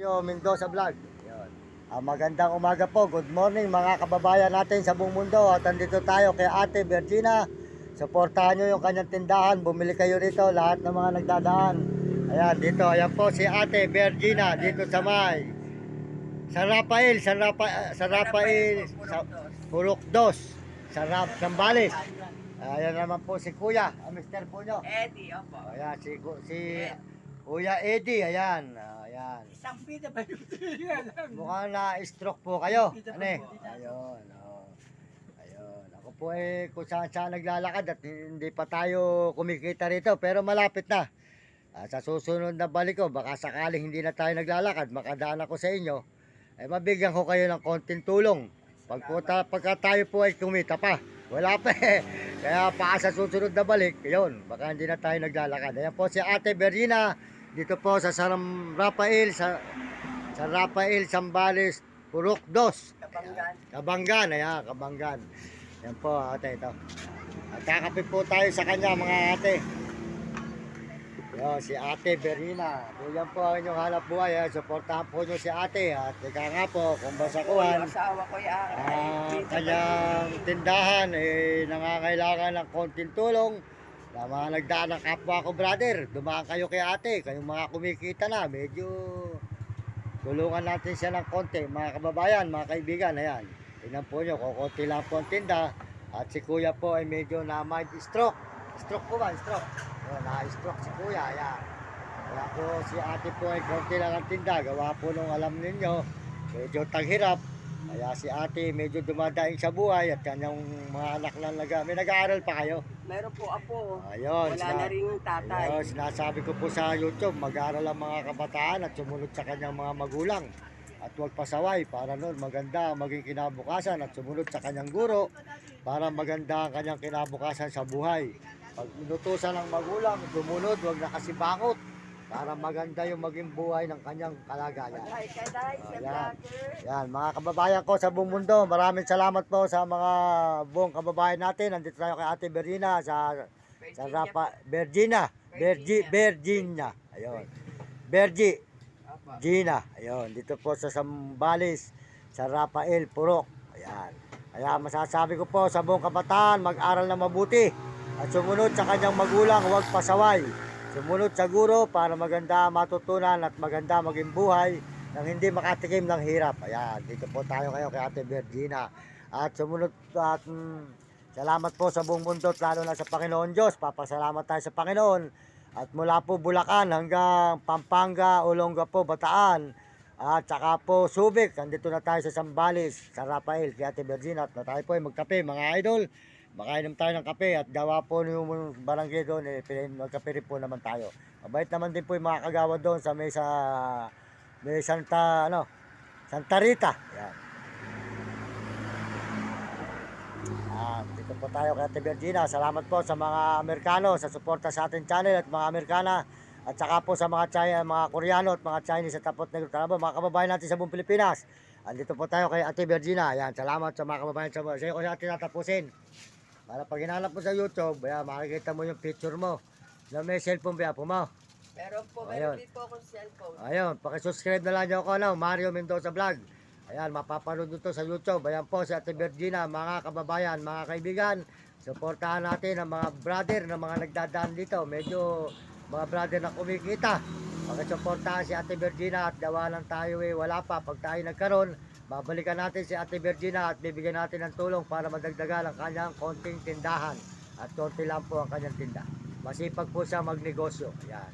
Yo, Mendoza Vlog. Yun. Magandang umaga po. Good morning mga kababayan natin sa buong mundo. At andito tayo kay Ate Virginia. Suportahan nyo yung kanyang tindahan. Bumili kayo rito lahat ng mga nagdadaan. Ayan, dito. Ayan po si Ate Virginia. Dito sa may San Rafael. Sa Purok 2. Sambales. Ayan naman po si Kuya. Mister po nyo. Eddie, opo. Ayan, si Kuya Eddie, ayan. Ayan. Isang pita ba yung Mukhang na-stroke po kayo. Ano eh? Ayun. Oh. Ayun. Ako po kung saan naglalakad at hindi pa tayo kumikita rito. Pero malapit na. Sa susunod na balik ko, baka sakaling hindi na tayo naglalakad, makadaan ako sa inyo, mabigyan ko kayo ng konting tulong. Pagka tayo po ay kumita pa. Wala pa eh. Kaya pa sa susunod na balik, yun, baka hindi na tayo naglalakad. Ayan po si Ate Virginia. Dito po sa San Rafael, sa Rafael, Sambales, Purok 2. Kabanggan, ayan, Kabanggan. Ayan po, ate, ito. At kakape po tayo sa kanya, mga ate. Yo, si Ate Virginia. Yan po ang inyong hanap buhay. Suportahan po nyo si ate. At ika nga po, kung basakuhan, asawa ko yan. kanyang tindahan, nangangailangan ng konting tulong. Na mga nagdaan ng kapwa ko, brother, dumaan kayo kay ate, kayong mga kumikita na, medyo tulungan natin siya ng konti, mga kababayan, mga kaibigan. Ayan, tingnan po nyo, kukunti lang po ang tinda. At si kuya po ay medyo na mild stroke. Stroke po ba? Stroke. Na-stroke si kuya, ayan. Kaya po si ate po ay konti lang ang tinda, gawa po nung alam ninyo, medyo taghirap. Kaya si ate medyo dumadaing sa buhay at kanyang mga anak lang may nag-aaral pa kayo? Meron po apo. Ayun, Wala na rin tatay. ayun, sinasabi ko po sa YouTube, mag-aaral ang mga kabataan at sumunod sa kanyang mga magulang. At huwag pasaway para noon maganda maging kinabukasan at sumunod sa kanyang guro para maganda ang kanyang kinabukasan sa buhay. Pag inutusan ng magulang, sumunod, huwag nakasibangot para maganda yung maging buhay ng kanyang kalagayan. Ayan. Ayan, mga kababayan ko sa buong mundo, maraming salamat po sa mga buong kababayan natin. Nandito tayo kay Ate Virginia sa Virginia. Ayun. Virginia. Ayun, dito po sa Sambales, sa Rafael, Purok. Ayan. Kaya masasabi ko po sa buong kabataan, mag-aral na mabuti at sumunod sa kanyang magulang, huwag pasaway. Sumunod sa guro para maganda matutunan at maganda maging buhay nang hindi makatikim ng hirap. Ayan, dito po tayo kayo kay Ate Virginia. At sumunod at salamat po sa buong mundo at lalo na sa Panginoon Diyos. Papasalamat tayo sa Panginoon. At mula po Bulacan hanggang Pampanga, Olongapo, Bataan. At saka po Subic, andito na tayo sa Sambales, sa Rafael, kay Ate Virginia. At na tayo po ay magkape mga idol. Makainom tayo ng kape at gawa po yung barangay doon, magkape rin po naman tayo. Mabait naman din po yung mga kagawa doon sa may Santa Rita. Yan. Dito po tayo kay Ate Virginia. Salamat po sa mga Amerikano sa suporta sa ating channel at mga Amerikana. At saka po sa mga Koreano at mga Chinese sa Tapot Negro. Tara po mga kababayan natin sa buong Pilipinas. Andito po tayo kay Ate Virginia. Yan, salamat sa mga kababayan sa iyo ko natin tatapusin. Para pag hinanap mo sa YouTube, makikita mo yung picture mo. Na may cellphone ba po mo? Meron din po akong cellphone. Ayun, pakisubscribe na lang nyo ako, Mario Mendoza Vlog. Ayan, mapapanood nyo sa YouTube. Ayan po si Ate Virginia, mga kababayan, mga kaibigan. Suportahan natin ang mga brother na mga nagdadaan dito. Medyo mga brother na kumikita. Pakisuportahan si Ate Virginia at gawa lang tayo wala pa. Pag tayo nagkaroon, babalikan natin si Ate Virginia at bibigyan natin ng tulong para madagdagan ang kanyang konting tindahan. At konti lang po ang kanyang tinda. Masipag po siya magnegosyo. Ayan.